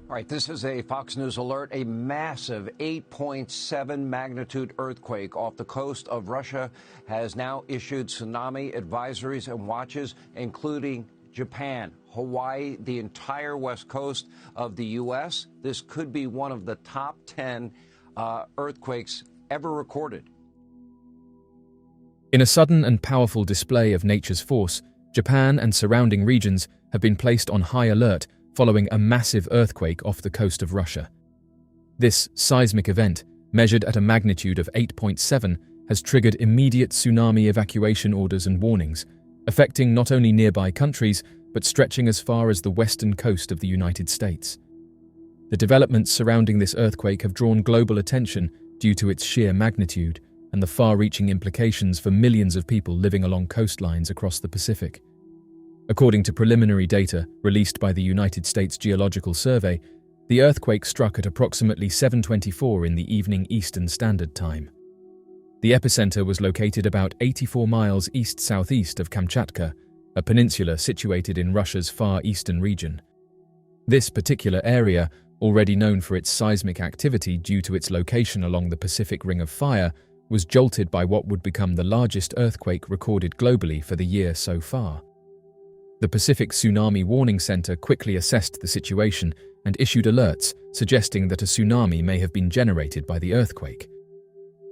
All right, this is a Fox News alert. A massive 8.7 magnitude earthquake off the coast of Russia has now issued tsunami advisories and watches, including Japan, Hawaii, the entire west coast of the U.S. This could be one of the top 10 earthquakes ever recorded. In a sudden and powerful display of nature's force, Japan and surrounding regions have been placed on high alert following a massive earthquake off the coast of Russia. This seismic event, measured at a magnitude of 8.7, has triggered immediate tsunami evacuation orders and warnings, affecting not only nearby countries, but stretching as far as the western coast of the United States. The developments surrounding this earthquake have drawn global attention due to its sheer magnitude and the far-reaching implications for millions of people living along coastlines across the Pacific. According to preliminary data released by the United States Geological Survey, the earthquake struck at approximately 7:24 in the evening Eastern Standard Time. The epicenter was located about 84 miles east-southeast of Kamchatka, a peninsula situated in Russia's far eastern region. This particular area, already known for its seismic activity due to its location along the Pacific Ring of Fire, was jolted by what would become the largest earthquake recorded globally for the year so far. The Pacific Tsunami Warning Center quickly assessed the situation and issued alerts suggesting that a tsunami may have been generated by the earthquake.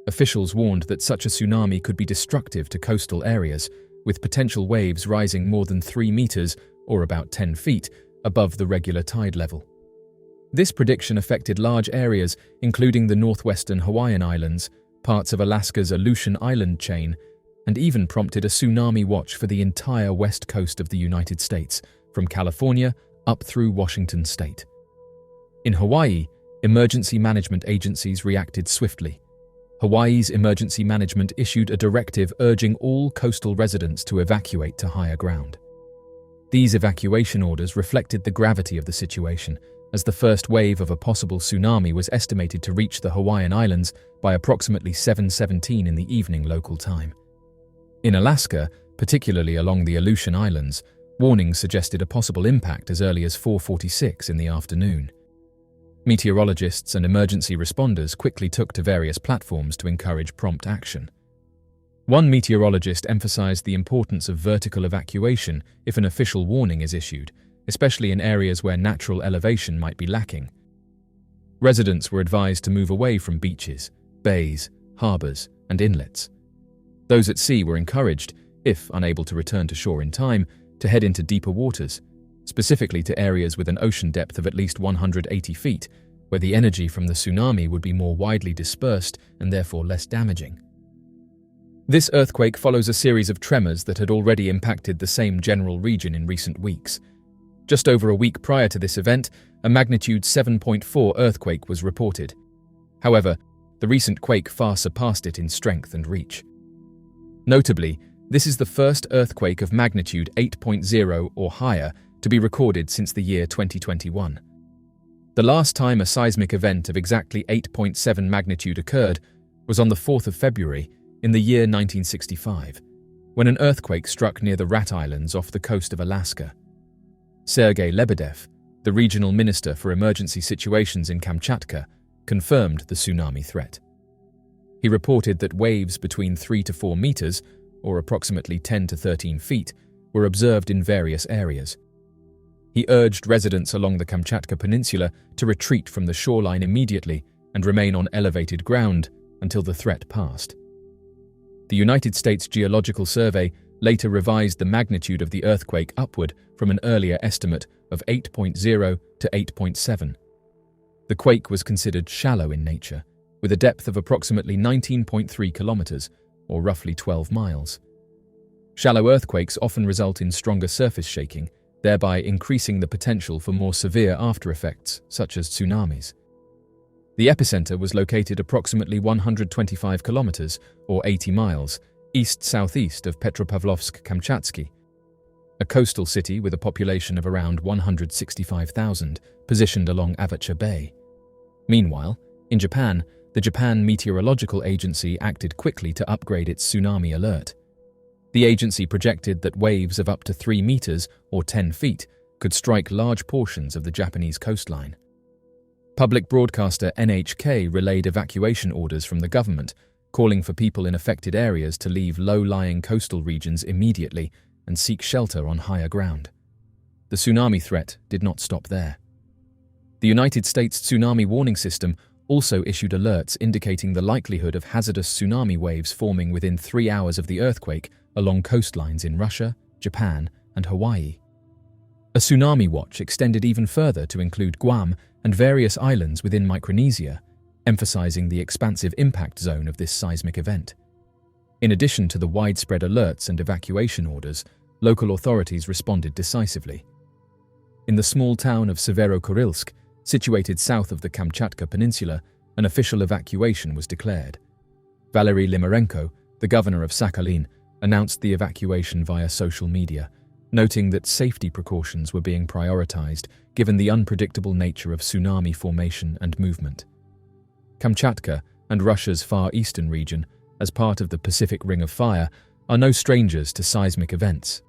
Officials warned that such a tsunami could be destructive to coastal areas, with potential waves rising more than 3 meters, or about 10 feet, above the regular tide level. This prediction affected large areas including the northwestern Hawaiian Islands, parts of Alaska's Aleutian Island chain, and even prompted a tsunami watch for the entire west coast of the United States, from California up through Washington state. In Hawaii, emergency management agencies reacted swiftly. Hawaii's emergency management issued a directive urging all coastal residents to evacuate to higher ground. These evacuation orders reflected the gravity of the situation, as the first wave of a possible tsunami was estimated to reach the Hawaiian Islands by approximately 7:17 in the evening local time. In Alaska, particularly along the Aleutian Islands, warnings suggested a possible impact as early as 4:46 in the afternoon. Meteorologists and emergency responders quickly took to various platforms to encourage prompt action. One meteorologist emphasized the importance of vertical evacuation if an official warning is issued, especially in areas where natural elevation might be lacking. Residents were advised to move away from beaches, bays, harbors, and inlets. Those at sea were encouraged, if unable to return to shore in time, to head into deeper waters, specifically to areas with an ocean depth of at least 180 feet, where the energy from the tsunami would be more widely dispersed and therefore less damaging. This earthquake follows a series of tremors that had already impacted the same general region in recent weeks. Just over a week prior to this event, a magnitude 7.4 earthquake was reported. However, the recent quake far surpassed it in strength and reach. Notably, this is the first earthquake of magnitude 8.0 or higher to be recorded since the year 2021. The last time a seismic event of exactly 8.7 magnitude occurred was on the 4th of February in the year 1965, when an earthquake struck near the Rat Islands off the coast of Alaska. Sergei Lebedev, the regional minister for emergency situations in Kamchatka, confirmed the tsunami threat. He reported that waves between 3 to 4 meters, or approximately 10 to 13 feet, were observed in various areas. He urged residents along the Kamchatka Peninsula to retreat from the shoreline immediately and remain on elevated ground until the threat passed. The United States Geological Survey later revised the magnitude of the earthquake upward from an earlier estimate of 8.0 to 8.7. The quake was considered shallow in nature, with a depth of approximately 19.3 kilometers, or roughly 12 miles. Shallow earthquakes often result in stronger surface shaking, thereby increasing the potential for more severe aftereffects, such as tsunamis. The epicenter was located approximately 125 kilometers, or 80 miles, east-southeast of Petropavlovsk-Kamchatsky, a coastal city with a population of around 165,000, positioned along Avacha Bay. Meanwhile, in Japan, the Japan Meteorological Agency acted quickly to upgrade its tsunami alert. The agency projected that waves of up to 3 meters, or 10 feet, could strike large portions of the Japanese coastline. Public broadcaster NHK relayed evacuation orders from the government, calling for people in affected areas to leave low-lying coastal regions immediately and seek shelter on higher ground. The tsunami threat did not stop there. The United States Tsunami Warning System also issued alerts indicating the likelihood of hazardous tsunami waves forming within 3 hours of the earthquake along coastlines in Russia, Japan, and Hawaii. A tsunami watch extended even further to include Guam and various islands within Micronesia, emphasizing the expansive impact zone of this seismic event. In addition to the widespread alerts and evacuation orders, local authorities responded decisively. In the small town of Severokurilsk, situated south of the Kamchatka Peninsula, an official evacuation was declared. Valery Limarenko, the governor of Sakhalin, announced the evacuation via social media, noting that safety precautions were being prioritized given the unpredictable nature of tsunami formation and movement. Kamchatka and Russia's Far Eastern region, as part of the Pacific Ring of Fire, are no strangers to seismic events.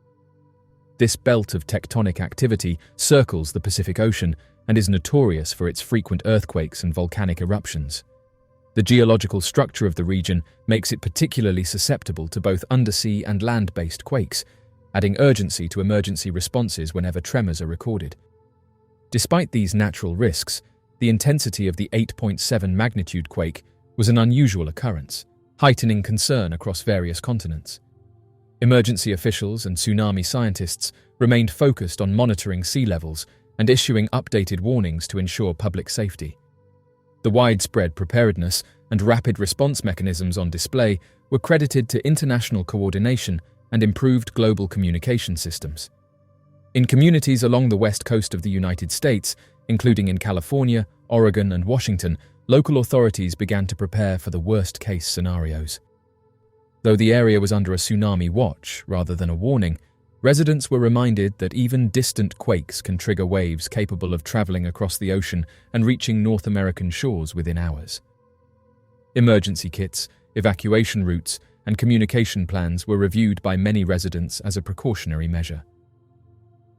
This belt of tectonic activity circles the Pacific Ocean and is notorious for its frequent earthquakes and volcanic eruptions. The geological structure of the region makes it particularly susceptible to both undersea and land-based quakes, adding urgency to emergency responses whenever tremors are recorded. Despite these natural risks, the intensity of the 8.7 magnitude quake was an unusual occurrence, heightening concern across various continents. Emergency officials and tsunami scientists remained focused on monitoring sea levels and issuing updated warnings to ensure public safety. The widespread preparedness and rapid response mechanisms on display were credited to international coordination and improved global communication systems. In communities along the west coast of the United States, including in California, Oregon, and Washington, local authorities began to prepare for the worst-case scenarios. Though the area was under a tsunami watch rather than a warning, residents were reminded that even distant quakes can trigger waves capable of traveling across the ocean and reaching North American shores within hours. Emergency kits, evacuation routes, and communication plans were reviewed by many residents as a precautionary measure.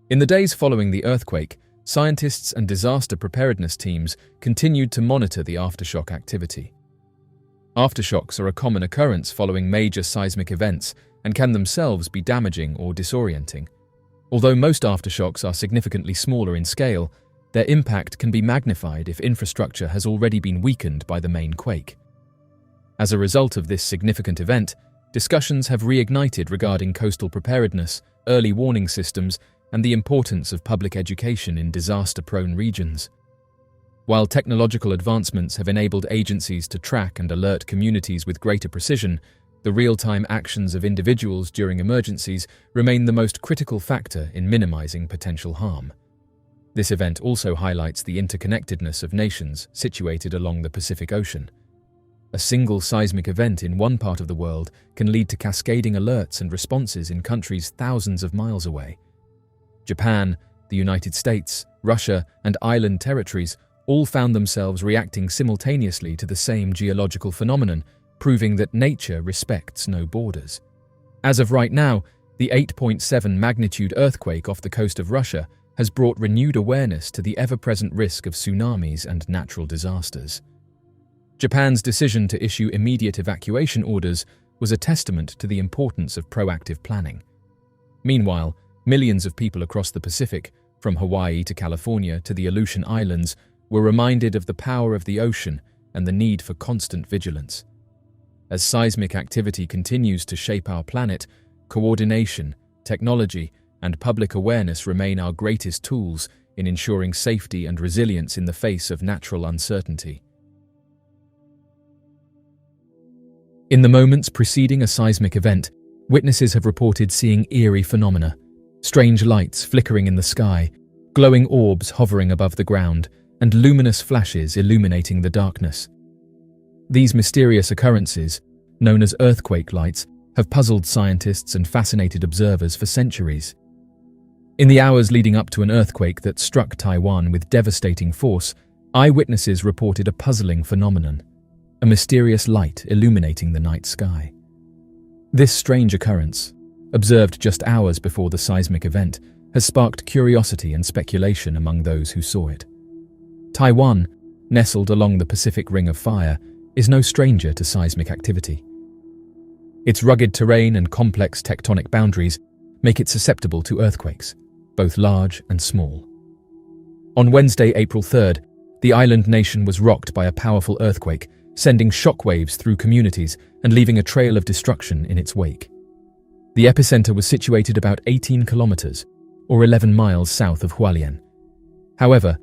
In the days following the earthquake, scientists and disaster preparedness teams continued to monitor the aftershock activity. Aftershocks are a common occurrence following major seismic events and can themselves be damaging or disorienting. Although most aftershocks are significantly smaller in scale, their impact can be magnified if infrastructure has already been weakened by the main quake. As a result of this significant event, discussions have reignited regarding coastal preparedness, early warning systems, and the importance of public education in disaster-prone regions. While technological advancements have enabled agencies to track and alert communities with greater precision, the real-time actions of individuals during emergencies remain the most critical factor in minimizing potential harm. This event also highlights the interconnectedness of nations situated along the Pacific Ocean. A single seismic event in one part of the world can lead to cascading alerts and responses in countries thousands of miles away. Japan, the United States, Russia, and island territories all found themselves reacting simultaneously to the same geological phenomenon, proving that nature respects no borders. As of right now, the 8.7 magnitude earthquake off the coast of Russia has brought renewed awareness to the ever-present risk of tsunamis and natural disasters. Japan's decision to issue immediate evacuation orders was a testament to the importance of proactive planning. Meanwhile, millions of people across the Pacific, from Hawaii to California to the Aleutian Islands, were reminded of the power of the ocean and the need for constant vigilance. As seismic activity continues to shape our planet, coordination, technology, and public awareness remain our greatest tools in ensuring safety and resilience in the face of natural uncertainty. In the moments preceding a seismic event, witnesses have reported seeing eerie phenomena: strange lights flickering in the sky, glowing orbs hovering above the ground, and luminous flashes illuminating the darkness. These mysterious occurrences, known as earthquake lights, have puzzled scientists and fascinated observers for centuries. In the hours leading up to an earthquake that struck Taiwan with devastating force, eyewitnesses reported a puzzling phenomenon: a mysterious light illuminating the night sky. This strange occurrence, observed just hours before the seismic event, has sparked curiosity and speculation among those who saw it. Taiwan, nestled along the Pacific Ring of Fire, is no stranger to seismic activity. Its rugged terrain and complex tectonic boundaries make it susceptible to earthquakes, both large and small. On Wednesday, April 3rd, the island nation was rocked by a powerful earthquake, sending shockwaves through communities and leaving a trail of destruction in its wake. The epicenter was situated about 18 kilometers, or 11 miles south of Hualien. However,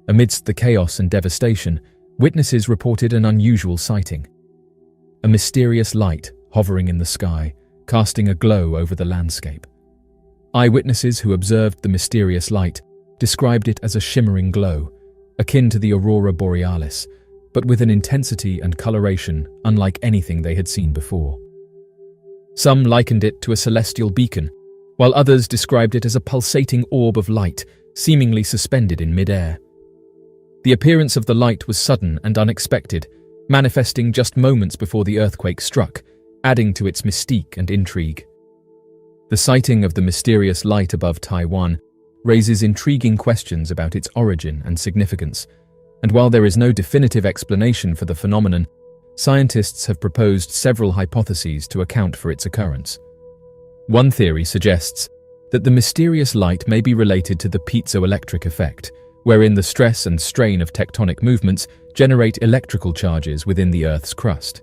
amidst the chaos and devastation, witnesses reported an unusual sighting. A mysterious light hovering in the sky, casting a glow over the landscape. Eyewitnesses who observed the mysterious light described it as a shimmering glow, akin to the aurora borealis, but with an intensity and coloration unlike anything they had seen before. Some likened it to a celestial beacon, while others described it as a pulsating orb of light, seemingly suspended in mid-air. The appearance of the light was sudden and unexpected, manifesting just moments before the earthquake struck, adding to its mystique and intrigue. The sighting of the mysterious light above Taiwan raises intriguing questions about its origin and significance, and while there is no definitive explanation for the phenomenon, scientists have proposed several hypotheses to account for its occurrence. One theory suggests that the mysterious light may be related to the piezoelectric effect, wherein the stress and strain of tectonic movements generate electrical charges within the Earth's crust.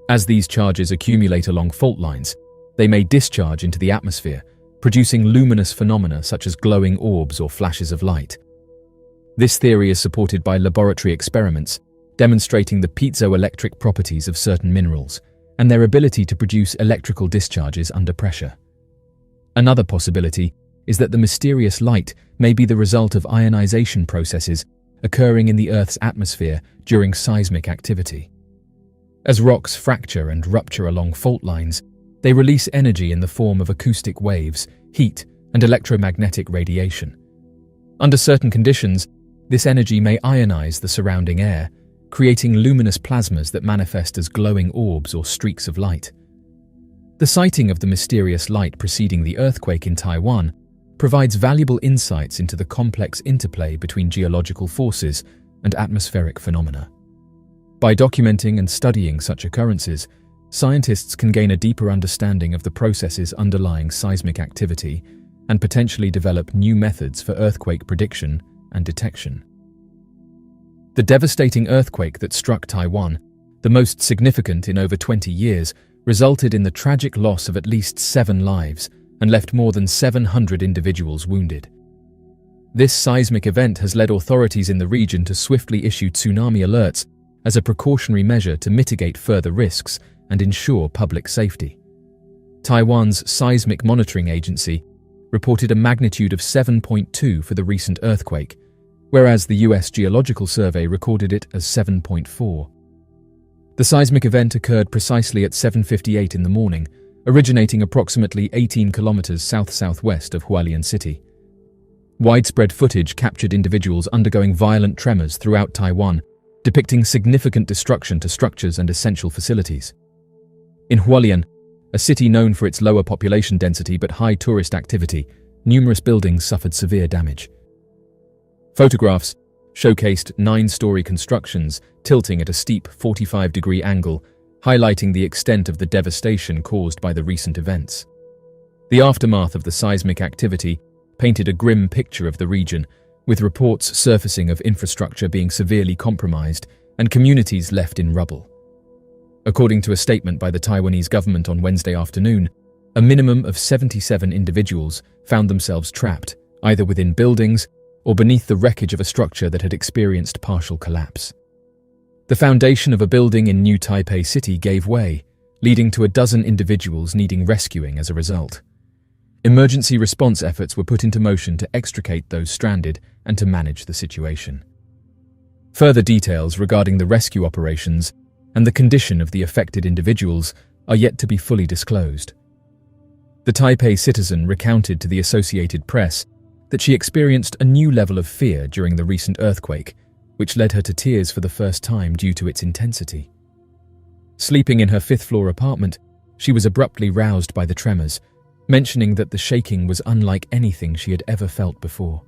As these charges accumulate along fault lines, they may discharge into the atmosphere, producing luminous phenomena such as glowing orbs or flashes of light. This theory is supported by laboratory experiments demonstrating the piezoelectric properties of certain minerals and their ability to produce electrical discharges under pressure. Another possibility is that the mysterious light may be the result of ionization processes occurring in the Earth's atmosphere during seismic activity. As rocks fracture and rupture along fault lines, they release energy in the form of acoustic waves, heat, and electromagnetic radiation. Under certain conditions, this energy may ionize the surrounding air, creating luminous plasmas that manifest as glowing orbs or streaks of light. The sighting of the mysterious light preceding the earthquake in Taiwan provides valuable insights into the complex interplay between geological forces and atmospheric phenomena. By documenting and studying such occurrences, scientists can gain a deeper understanding of the processes underlying seismic activity and potentially develop new methods for earthquake prediction and detection. The devastating earthquake that struck Taiwan, the most significant in over 20 years, resulted in the tragic loss of at least 7 lives and left more than 700 individuals wounded. This seismic event has led authorities in the region to swiftly issue tsunami alerts as a precautionary measure to mitigate further risks and ensure public safety. Taiwan's Seismic Monitoring Agency reported a magnitude of 7.2 for the recent earthquake, whereas the US Geological Survey recorded it as 7.4. The seismic event occurred precisely at 7:58 in the morning, originating approximately 18 kilometers south-southwest of Hualien City. Widespread footage captured individuals undergoing violent tremors throughout Taiwan, depicting significant destruction to structures and essential facilities. In Hualien, a city known for its lower population density but high tourist activity, numerous buildings suffered severe damage. Photographs showcased 9-story constructions tilting at a steep 45-degree angle, highlighting the extent of the devastation caused by the recent events. The aftermath of the seismic activity painted a grim picture of the region, with reports surfacing of infrastructure being severely compromised and communities left in rubble. According to a statement by the Taiwanese government on Wednesday afternoon, a minimum of 77 individuals found themselves trapped, either within buildings or beneath the wreckage of a structure that had experienced partial collapse. The foundation of a building in New Taipei City gave way, leading to a dozen individuals needing rescuing as a result. Emergency response efforts were put into motion to extricate those stranded and to manage the situation. Further details regarding the rescue operations and the condition of the affected individuals are yet to be fully disclosed. The Taipei citizen recounted to the Associated Press that she experienced a new level of fear during the recent earthquake, which led her to tears for the first time due to its intensity. Sleeping in her 5th-floor apartment, she was abruptly roused by the tremors, mentioning that the shaking was unlike anything she had ever felt before.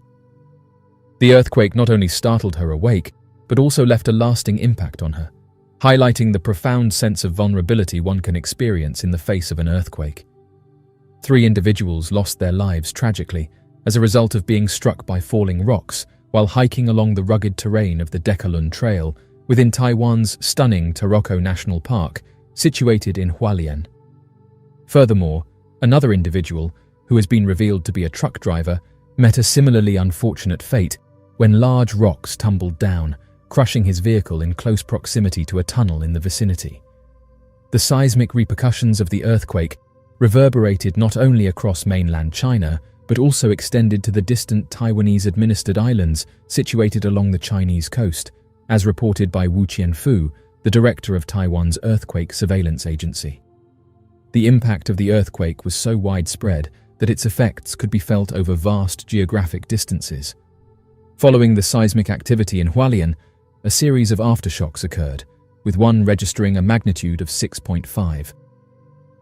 The earthquake not only startled her awake, but also left a lasting impact on her, highlighting the profound sense of vulnerability one can experience in the face of an earthquake. 3 individuals lost their lives tragically as a result of being struck by falling rocks while hiking along the rugged terrain of the Dekalun Trail within Taiwan's stunning Taroko National Park, situated in Hualien. Furthermore, another individual, who has been revealed to be a truck driver, met a similarly unfortunate fate when large rocks tumbled down, crushing his vehicle in close proximity to a tunnel in the vicinity. The seismic repercussions of the earthquake reverberated not only across mainland China, but also extended to the distant Taiwanese-administered islands situated along the Chinese coast, as reported by Wu Qianfu, the director of Taiwan's Earthquake Surveillance Agency. The impact of the earthquake was so widespread that its effects could be felt over vast geographic distances. Following the seismic activity in Hualien, a series of aftershocks occurred, with one registering a magnitude of 6.5.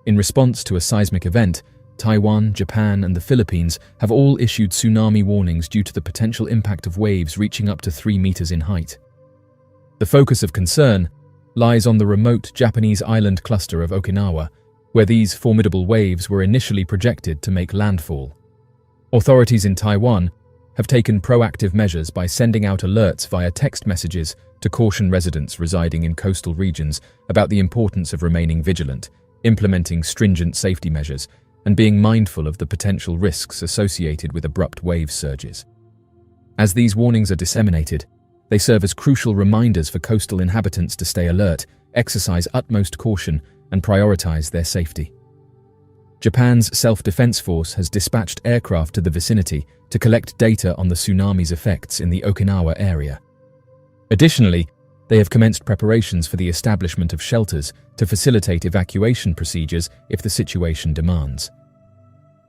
In response to a seismic event, Taiwan, Japan, and the Philippines have all issued tsunami warnings due to the potential impact of waves reaching up to 3 meters in height. The focus of concern lies on the remote Japanese island cluster of Okinawa, where these formidable waves were initially projected to make landfall. Authorities in Taiwan have taken proactive measures by sending out alerts via text messages to caution residents residing in coastal regions about the importance of remaining vigilant, implementing stringent safety measures, and being mindful of the potential risks associated with abrupt wave surges. As these warnings are disseminated, they serve as crucial reminders for coastal inhabitants to stay alert, exercise utmost caution, and prioritize their safety. Japan's self-defense force has dispatched aircraft to the vicinity to collect data on the tsunami's effects in the Okinawa area. Additionally, they have commenced preparations for the establishment of shelters to facilitate evacuation procedures if the situation demands.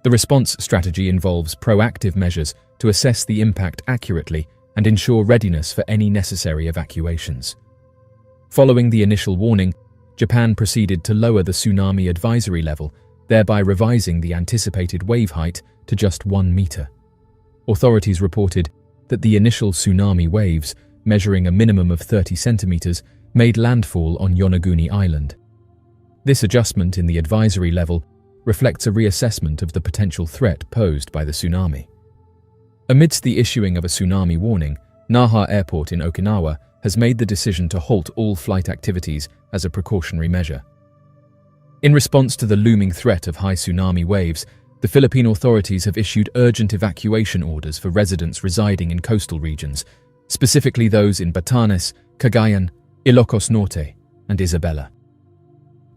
The response strategy involves proactive measures to assess the impact accurately and ensure readiness for any necessary evacuations. Following the initial warning, Japan proceeded to lower the tsunami advisory level, thereby revising the anticipated wave height to just 1 meter. Authorities reported that the initial tsunami waves, measuring a minimum of 30 centimeters, made landfall on Yonaguni Island. This adjustment in the advisory level reflects a reassessment of the potential threat posed by the tsunami. Amidst the issuing of a tsunami warning, Naha Airport in Okinawa has made the decision to halt all flight activities as a precautionary measure. In response to the looming threat of high tsunami waves, the Philippine authorities have issued urgent evacuation orders for residents residing in coastal regions, specifically those in Batanes, Cagayan, Ilocos Norte, and Isabela.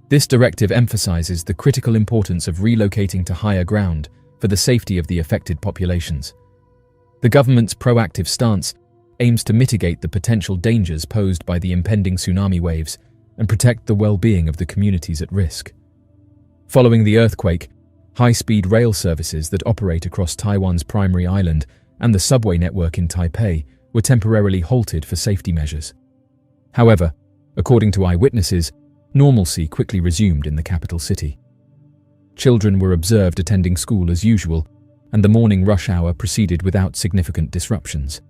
This directive emphasizes the critical importance of relocating to higher ground for the safety of the affected populations. The government's proactive stance aims to mitigate the potential dangers posed by the impending tsunami waves and protect the well-being of the communities at risk. Following the earthquake, high-speed rail services that operate across Taiwan's primary island and the subway network in Taipei were temporarily halted for safety measures. However, according to eyewitnesses, normalcy quickly resumed in the capital city. Children were observed attending school as usual, and the morning rush hour proceeded without significant disruptions.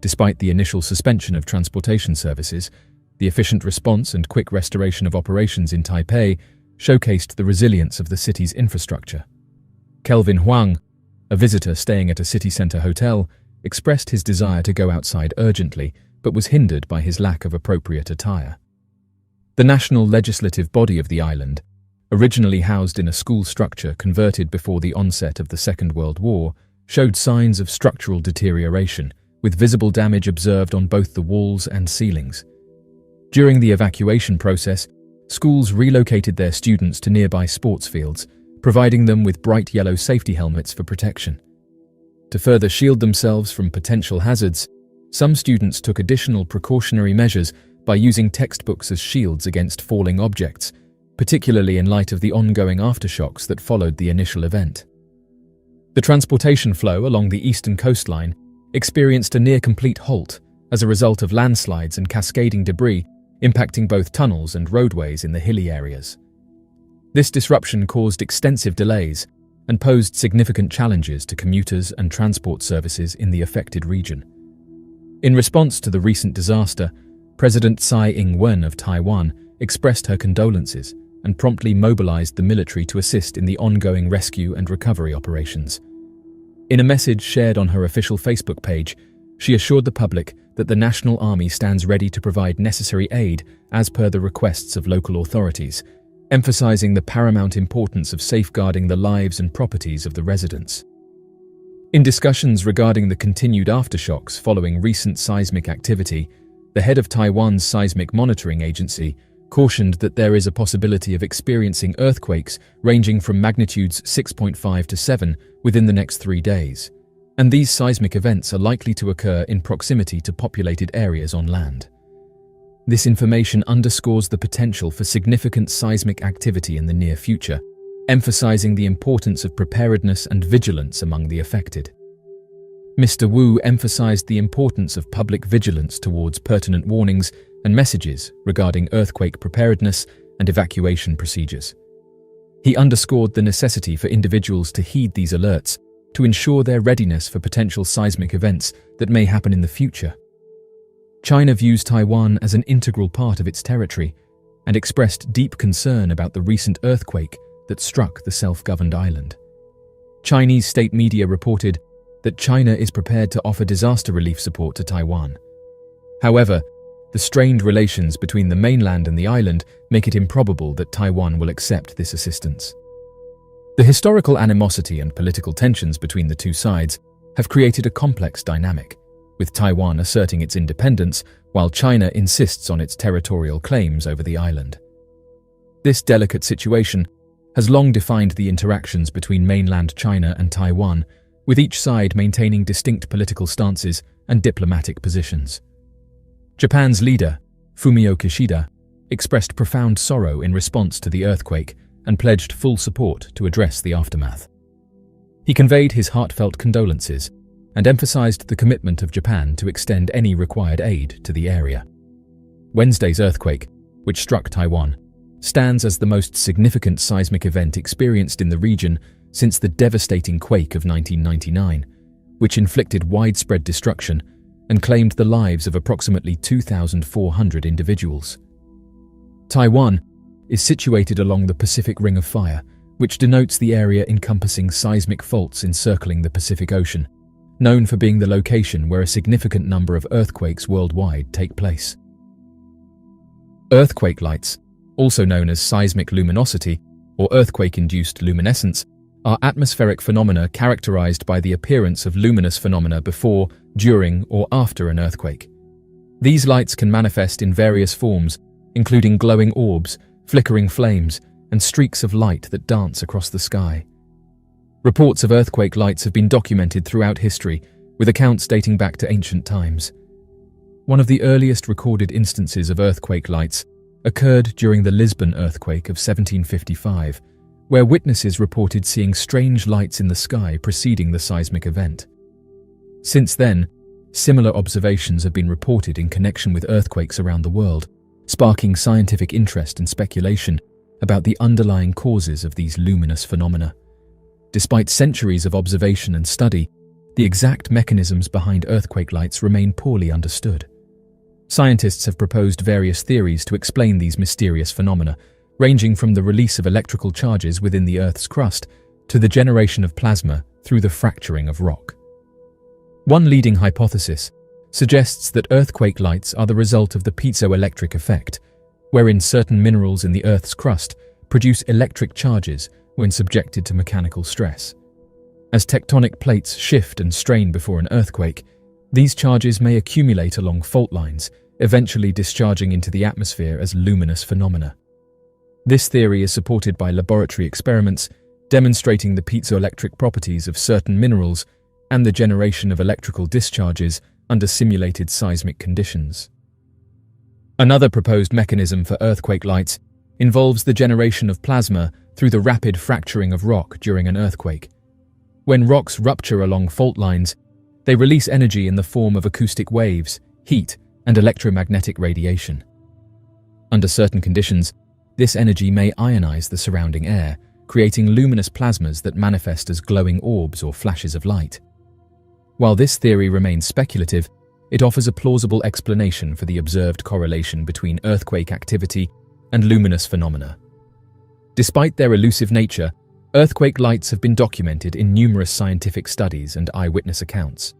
Despite the initial suspension of transportation services, the efficient response and quick restoration of operations in Taipei showcased the resilience of the city's infrastructure. Kelvin Huang, a visitor staying at a city center hotel, expressed his desire to go outside urgently, but was hindered by his lack of appropriate attire. The national legislative body of the island, originally housed in a school structure converted before the onset of the Second World War, showed signs of structural deterioration, with visible damage observed on both the walls and ceilings. During the evacuation process, schools relocated their students to nearby sports fields, providing them with bright yellow safety helmets for protection. To further shield themselves from potential hazards, some students took additional precautionary measures by using textbooks as shields against falling objects, particularly in light of the ongoing aftershocks that followed the initial event. The transportation flow along the eastern coastline experienced a near-complete halt as a result of landslides and cascading debris impacting both tunnels and roadways in the hilly areas. This disruption caused extensive delays and posed significant challenges to commuters and transport services in the affected region. In response to the recent disaster, President Tsai Ing-wen of Taiwan expressed her condolences and promptly mobilized the military to assist in the ongoing rescue and recovery operations. In a message shared on her official Facebook page, she assured the public that the National Army stands ready to provide necessary aid as per the requests of local authorities, emphasizing the paramount importance of safeguarding the lives and properties of the residents. In discussions regarding the continued aftershocks following recent seismic activity, the head of Taiwan's Seismic Monitoring Agency cautioned that there is a possibility of experiencing earthquakes ranging from magnitudes 6.5 to 7 within the next 3 days, and these seismic events are likely to occur in proximity to populated areas on land. This information underscores the potential for significant seismic activity in the near future, emphasizing the importance of preparedness and vigilance among the affected. Mr. Wu emphasized the importance of public vigilance towards pertinent warnings and messages regarding earthquake preparedness and evacuation procedures. He underscored the necessity for individuals to heed these alerts to ensure their readiness for potential seismic events that may happen in the future. China views Taiwan as an integral part of its territory and expressed deep concern about the recent earthquake that struck the self-governed island. Chinese state media reported that China is prepared to offer disaster relief support to Taiwan. However, the strained relations between the mainland and the island make it improbable that Taiwan will accept this assistance. The historical animosity and political tensions between the two sides have created a complex dynamic, with Taiwan asserting its independence while China insists on its territorial claims over the island. This delicate situation has long defined the interactions between mainland China and Taiwan, with each side maintaining distinct political stances and diplomatic positions. Japan's leader, Fumio Kishida, expressed profound sorrow in response to the earthquake and pledged full support to address the aftermath. He conveyed his heartfelt condolences and emphasized the commitment of Japan to extend any required aid to the area. Wednesday's earthquake, which struck Taiwan, stands as the most significant seismic event experienced in the region since the devastating quake of 1999, which inflicted widespread destruction and claimed the lives of approximately 2,400 individuals. Taiwan is situated along the Pacific Ring of Fire, which denotes the area encompassing seismic faults encircling the Pacific Ocean, known for being the location where a significant number of earthquakes worldwide take place. Earthquake lights, also known as seismic luminosity or earthquake-induced luminescence, are atmospheric phenomena characterized by the appearance of luminous phenomena before, during, or after an earthquake. These lights can manifest in various forms, including glowing orbs, flickering flames, and streaks of light that dance across the sky. Reports of earthquake lights have been documented throughout history, with accounts dating back to ancient times. One of the earliest recorded instances of earthquake lights occurred during the Lisbon earthquake of 1755, where witnesses reported seeing strange lights in the sky preceding the seismic event. Since then, similar observations have been reported in connection with earthquakes around the world, sparking scientific interest and speculation about the underlying causes of these luminous phenomena. Despite centuries of observation and study, the exact mechanisms behind earthquake lights remain poorly understood. Scientists have proposed various theories to explain these mysterious phenomena, ranging from the release of electrical charges within the Earth's crust to the generation of plasma through the fracturing of rock. One leading hypothesis suggests that earthquake lights are the result of the piezoelectric effect, wherein certain minerals in the Earth's crust produce electric charges when subjected to mechanical stress. As tectonic plates shift and strain before an earthquake, these charges may accumulate along fault lines, eventually discharging into the atmosphere as luminous phenomena. This theory is supported by laboratory experiments demonstrating the piezoelectric properties of certain minerals and the generation of electrical discharges under simulated seismic conditions. Another proposed mechanism for earthquake lights involves the generation of plasma through the rapid fracturing of rock during an earthquake. When rocks rupture along fault lines, they release energy in the form of acoustic waves, heat, and electromagnetic radiation. Under certain conditions, this energy may ionize the surrounding air, creating luminous plasmas that manifest as glowing orbs or flashes of light. While this theory remains speculative, it offers a plausible explanation for the observed correlation between earthquake activity and luminous phenomena. Despite their elusive nature, earthquake lights have been documented in numerous scientific studies and eyewitness accounts.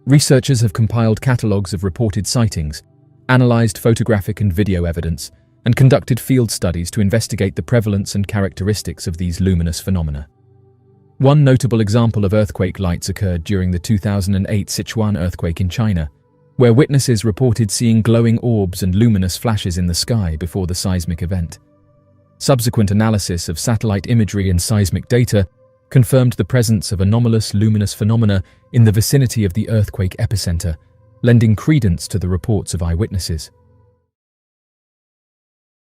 Researchers have compiled catalogues of reported sightings, analyzed photographic and video evidence, and conducted field studies to investigate the prevalence and characteristics of these luminous phenomena. One notable example of earthquake lights occurred during the 2008 Sichuan earthquake in China, where witnesses reported seeing glowing orbs and luminous flashes in the sky before the seismic event. Subsequent analysis of satellite imagery and seismic data confirmed the presence of anomalous luminous phenomena in the vicinity of the earthquake epicenter, lending credence to the reports of eyewitnesses.